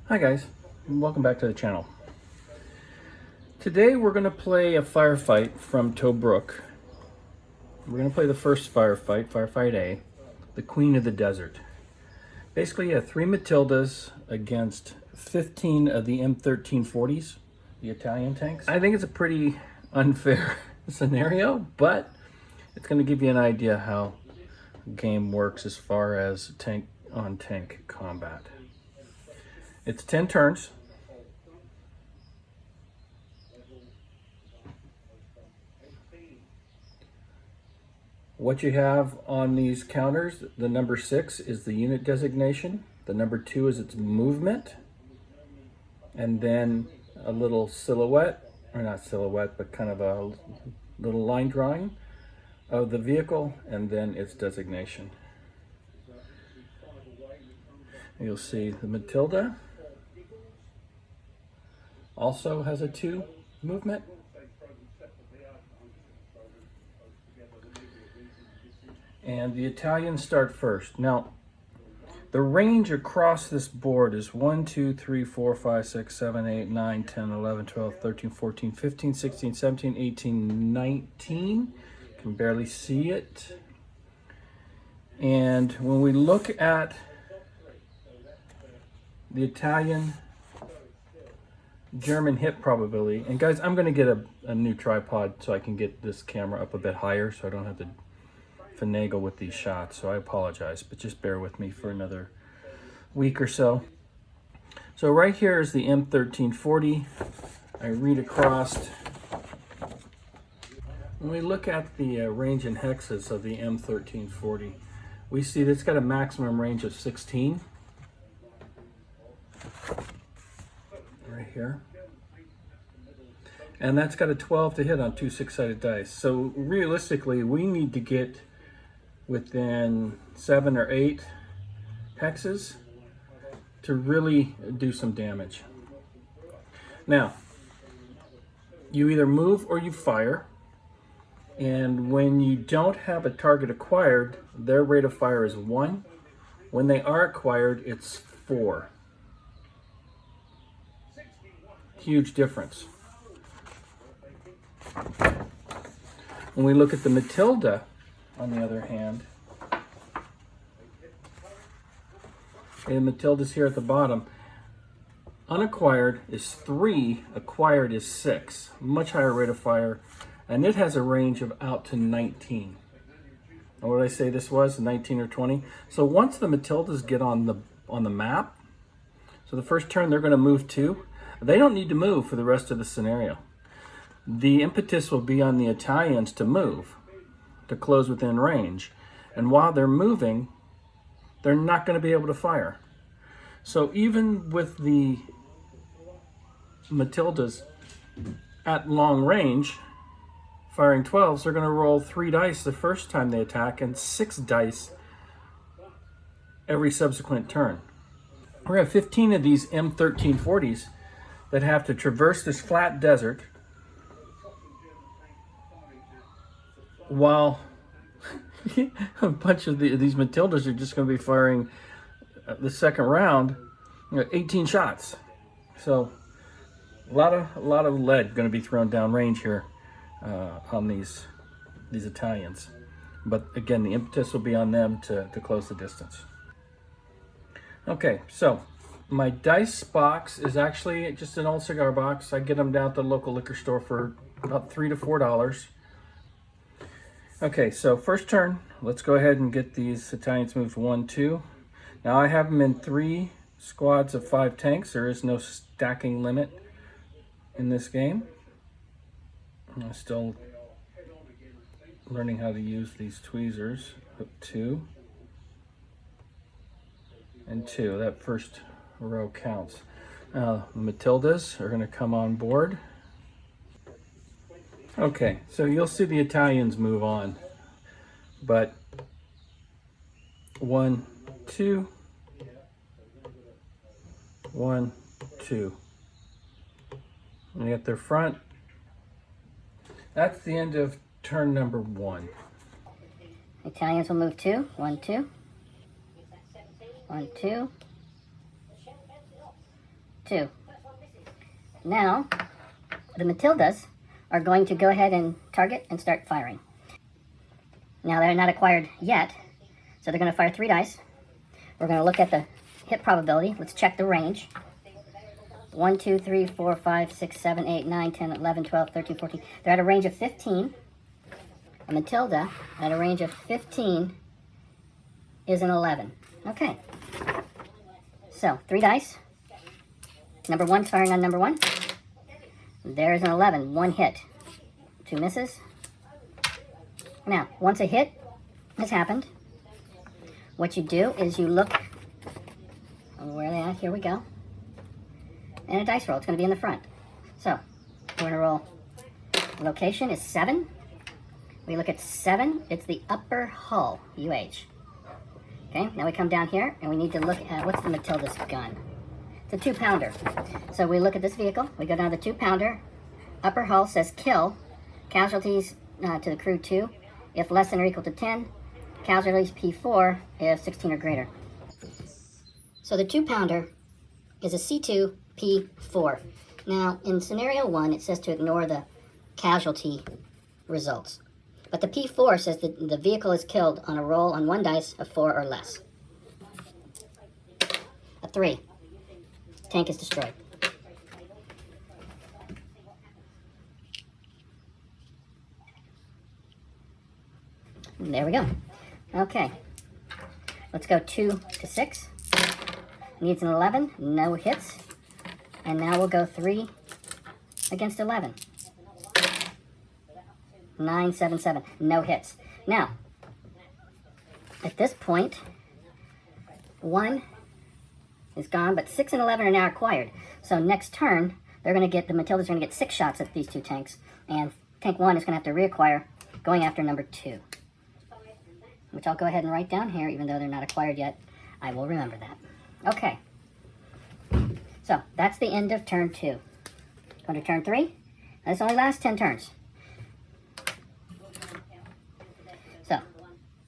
Hi guys, and welcome back to the channel. Today we're going to play a firefight from Tobruk. We're going to play the first firefight, Firefight A, the Queen of the Desert. Basically you have 3 Matildas against 15 of the M1340s, the Italian tanks. I think it's a pretty unfair scenario, but it's going to give you an idea how the game works as far as tank-on-tank combat. It's 10 turns. What you have on these counters, the number 6 is the unit designation. The number 2 is its movement. And then a little silhouette, or not silhouette, but kind of a little line drawing of the vehicle, and then its designation. You'll see the Matilda also has a 2 movement. And the Italians start first. Now, the range across this board is 1, 2, 3, 4, 5, 6, 7, 8, 9, 10, 11, 12, 13, 14, 15, 16, 17, 18, 19. You can barely see it. And when we look at the Italian German hit probability, and guys, I'm going to get a new tripod so I can get this camera up a bit higher so I don't have to finagle with these shots, so I apologize, but just bear with me for another week or so. So right here is the M1340. I read across. When we look at the range in hexes of the M1340, we see that it's got a maximum range of 16. Right here. And that's got a 12 to hit on 2 6-sided dice. So realistically, we need to get within 7 or 8 hexes to really do some damage. Now, you either move or you fire. And when you don't have a target acquired, their rate of fire is 1. When they are acquired, it's 4. Huge difference. When we look at the Matilda, on the other hand, and Matilda's here at the bottom, unacquired is 3, acquired is 6. Much higher rate of fire, and it has a range of out to 19. And what did I say this was, 19 or 20? So once the Matildas get on the map, so the first turn they're going to move 2. They don't need to move for the rest of the scenario. The impetus will be on the Italians to move, to close within range. And while they're moving, they're not going to be able to fire. So even with the Matildas at long range, firing 12s, they're going to roll 3 dice the first time they attack and 6 dice every subsequent turn. We're going to have 15 of these M1340s that have to traverse this flat desert while a bunch of these Matildas are just going to be firing the second round, 18 shots. So a lot of lead going to be thrown down range here on these Italians. But again, the impetus will be on them to close the distance. Okay, so my dice box is actually just an old cigar box. I get them down at the local liquor store for about $3 to $4. Okay, so first turn, let's go ahead and get these Italians moved 1, 2. Now I have them in 3 squads of 5 tanks. There is no stacking limit in this game. I'm still learning how to use these tweezers. 2 and 2. That first row counts. Now the Matildas are going to come on board. Okay, so you'll see the Italians move on, but 1, 2, 1, 2. And at their front, that's the end of turn number 1. Italians will move 2, 1, 2, 1, 2, 2. Now, the Matildas are going to go ahead and target and start firing. Now, they're not acquired yet, so they're going to fire 3 dice. We're going to look at the hit probability. Let's check the range. 1, 2, 3, 4, 5, 6, 7, 8, 9, 10, 11, 12, 13, 14. They're at a range of 15. A Matilda at a range of 15 is an 11. Okay. So, 3 dice. Number 1's firing on number 1. There's an 11. 1 hit. 2 misses. Now, once a hit has happened, what you do is you look where they at. Here we go. And a dice roll. It's going to be in the front. So, we're going to roll. Location is 7. We look at 7. It's the upper hull, UH. Okay, now we come down here and we need to look at, what's the Matilda's gun? It's a 2-pounder. So we look at this vehicle. We go down to the 2-pounder. Upper hull says kill. Casualties to the crew 2. If less than or equal to 10. Casualties P4 if 16 or greater. So the 2-pounder is a C2 P4. Now, in scenario 1, it says to ignore the casualty results. But the P4 says that the vehicle is killed on a roll on 1 dice of 4 or less. A 3. Tank is destroyed. And there we go. Okay. Let's go 2 to 6. Needs an 11. No hits. And now we'll go 3 against 11. 9, 7, 7. No hits. Now, at this point, 1 is gone, but 6 and 11 are now acquired. So next turn, the Matildas are going to get 6 shots at these 2 tanks, and tank 1 is going to have to reacquire, going after number 2. Which I'll go ahead and write down here, even though they're not acquired yet. I will remember that. Okay. So, that's the end of turn 2. Going to turn 3. This only lasts 10 turns. So,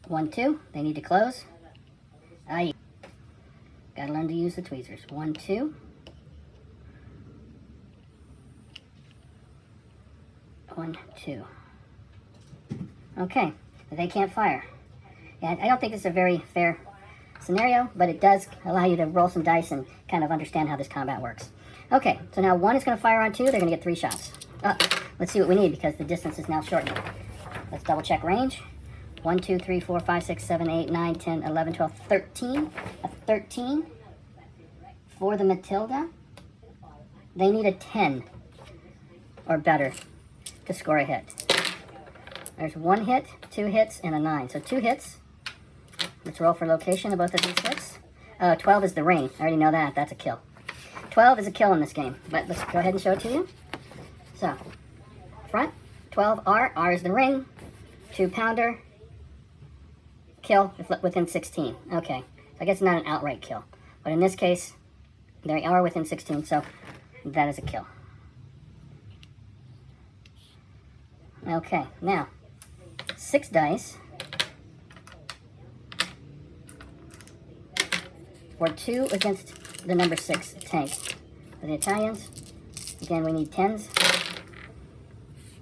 1, 2, they need to close. Gotta learn to use the tweezers. 1, 2. 1, 2. Okay, they can't fire. And I don't think this is a very fair scenario, but it does allow you to roll some dice and kind of understand how this combat works. Okay, so now 1 is going to fire on 2. They're going to get 3 shots. Let's see what we need because the distance is now shortened. Let's double check range. 1, 2, 3, 4, 5, 6, 7, 8, 9, 10, 11, 12, 13. A 13 for the Matilda. They need a 10 or better to score a hit. There's 1 hit, 2 hits, and a 9. So 2 hits. Let's roll for location of both of these hits. 12 is the ring. I already know that. That's a kill. 12 is a kill in this game. But let's go ahead and show it to you. So, front, 12 R. R is the ring. 2-pounder. Kill within 16. Okay. So I guess it's not an outright kill. But in this case, they are within 16. So that is a kill. Okay. Now, 6 dice. For 2 against the number 6 tank. For the Italians, again, we need 10s.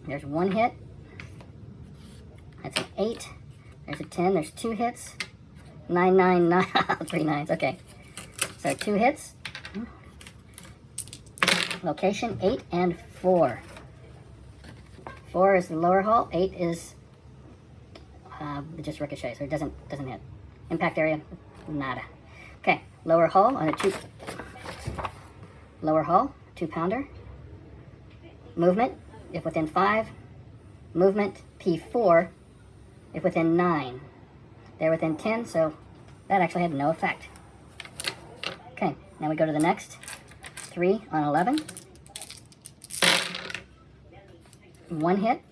There's 1 hit. That's an 8. There's a 10. There's 2 hits. 9, 9, 9. 3 9s. Okay. So 2 hits. Location 8 and 4. 4 is the lower hull. 8 is just ricochet, so it doesn't hit. Impact area, nada. Okay, lower hull on a 2. Lower hull, 2-pounder. Movement, if within 5. Movement, P4, if within 9. They're within 10, so that actually had no effect. Okay, now we go to the next. 3 on 11. 1 hit.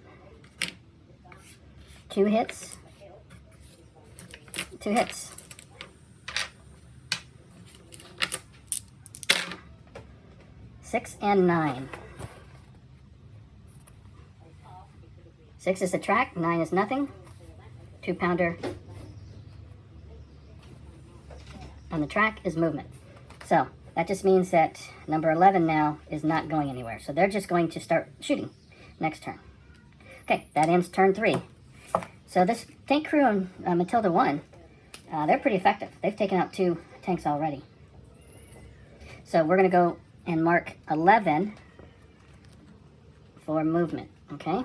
2 hits. 2 hits. 6 and 9. 6 is the track, 9 is nothing. 2-pounder on the track is movement. So, That just means that number 11 now is not going anywhere. So they're just going to start shooting next turn. Okay, that ends turn 3. So this tank crew on Matilda 1, they're pretty effective. They've taken out 2 tanks already. So we're going to go and mark 11 for movement, okay?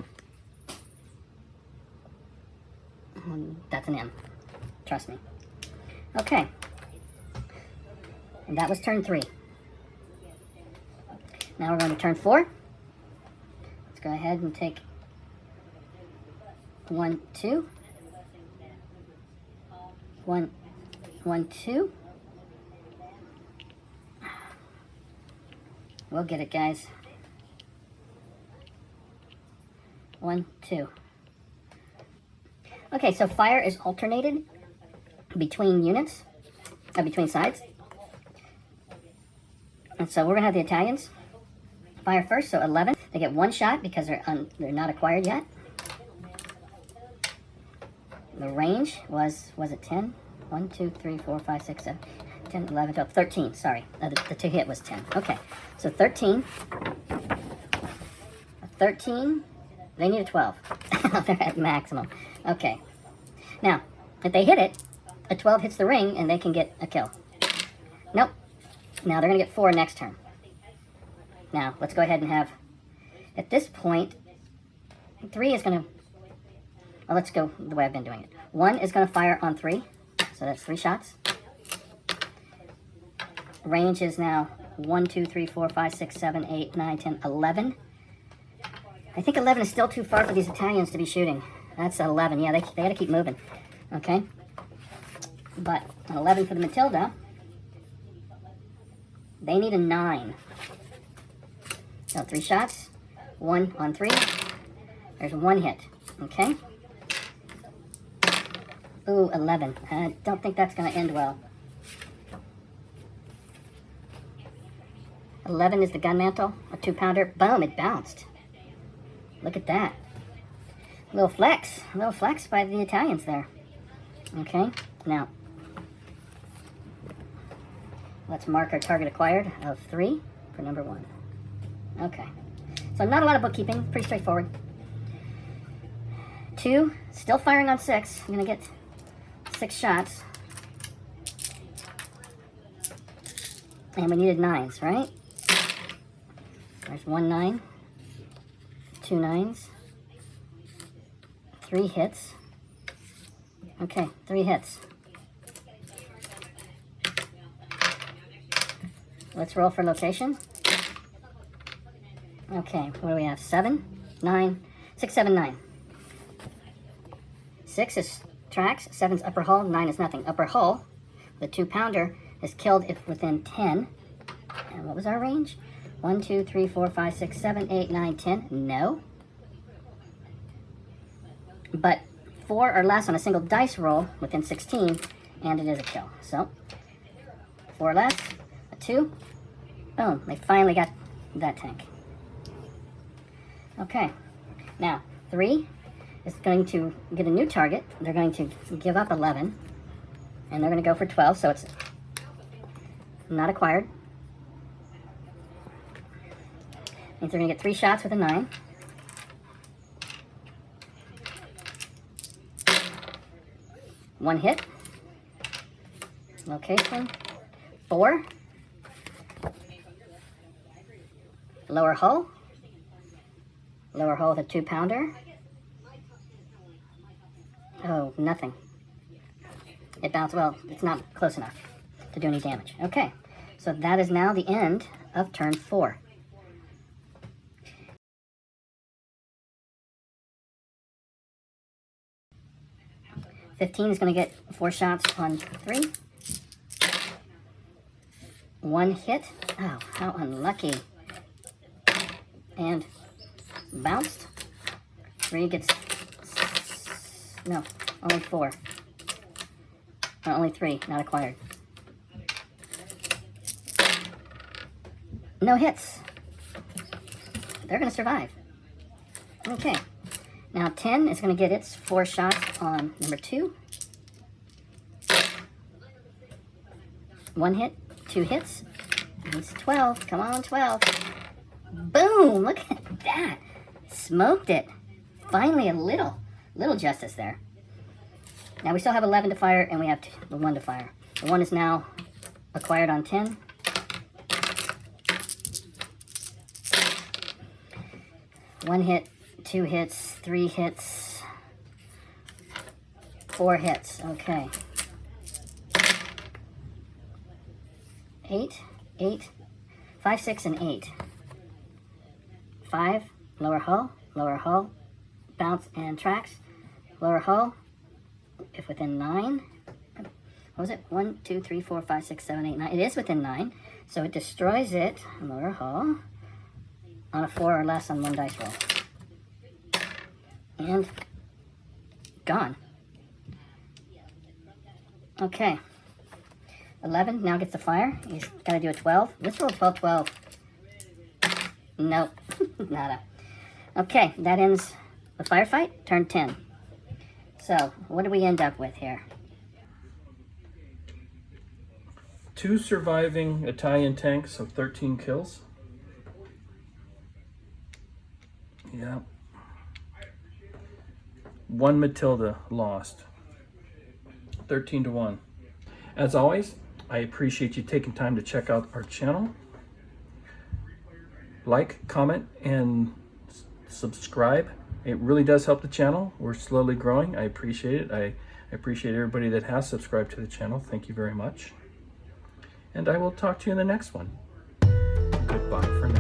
That's an M. Trust me. Okay. And that was turn 3. Now we're going to turn 4. Let's go ahead and take 1, 2. 1, 1, 2. We'll get it, guys. 1, 2. Okay, so fire is alternated between units, between sides. And so we're going to have the Italians fire first, so 11. They get 1 shot because they're not acquired yet. The range was it 10? 1, 2, 3, 4, 5, 6, 7, 10, 11, 12, 13. Sorry, the to hit was 10. Okay, so 13. 13. They need a 12. They're at maximum. Okay. Now, if they hit it, a 12 hits the ring and they can get a kill. Nope. Now they're going to get 4 next turn. Now, let's go ahead and have, at this point, 3 is going to, well, let's go the way I've been doing it. 1 is going to fire on 3, so that's 3 shots. Range is now 1, 2, 3, 4, 5, 6, 7, 8, 9, 10, 11. I think 11 is still too far for these Italians to be shooting. That's 11. Yeah, they got to keep moving. Okay? But an 11 for the Matilda. They need a 9. So 3 shots. 1 on 3. There's 1 hit. Okay? Ooh, 11. I don't think that's going to end well. 11 is the gun mantle. A 2-pounder. Boom, it bounced. Look at that. A little flex by the Italians there. Okay, now let's mark our target acquired of 3 for number 1. Okay, so not a lot of bookkeeping, pretty straightforward. 2, still firing on 6. I'm gonna get 6 shots. And we needed 9s, right? There's 1 9. 2 9s, 3 hits. Okay, 3 hits. Let's roll for location. Okay, what do we have? 7, 9, 6, 7, 9. 6 is tracks, 7's upper hull, 9 is nothing. Upper hull, the 2-pounder, is killed if within 10. And what was our range? 1, 2, 3, 4, 5, 6, 7, 8, 9, 10. No. But 4 or less on a single dice roll within 16, and it is a kill. So, 4 or less, a 2. Boom, they finally got that tank. Okay, now 3 is going to get a new target. They're going to give up 11, and they're going to go for 12, so it's not acquired. Means they're going to get 3 shots with a 9. One hit. Location. 4. Lower hull. Lower hull with a 2-pounder. Oh, nothing. It bounced. Well, it's not close enough to do any damage. Okay, so that is now the end of turn 4. 15 is going to get 4 shots on 3. 1 hit. Oh, how unlucky. And bounced. 3 gets... No, only 4. Or only 3, not acquired. No hits. They're going to survive. Okay. Now 10 is going to get its 4 shots on number 2. 1 hit, 2 hits, It's 12. Come on, 12. Boom! Look at that. Smoked it. Finally, a little justice there. Now we still have 11 to fire, and we have the 1 to fire. The 1 is now acquired on 10. One hit, 2 hits, 3 hits, 4 hits. Okay. 8, 5, 6, and 8. 5, lower hull, bounce and tracks, lower hull, if within 9. What was it? 1, 2, 3, 4, 5, 6, 7, 8, 9. It is within 9, so it destroys it, lower hull, on a 4 or less on 1 dice roll. And gone. Okay. 11 now gets the fire. He's got to do a 12. Let's roll 12, 12. Nope. Nada. Okay, that ends the firefight. Turn 10. So, what do we end up with here? 2 surviving Italian tanks, so 13 kills. Yeah. 1 Matilda lost. 13 to 1. As always, I appreciate you taking time to check out our channel. Like, comment, and subscribe. It really does help the channel. We're slowly growing. I appreciate it. I appreciate everybody that has subscribed to the channel. Thank you very much. And I will talk to you in the next one. Goodbye for now.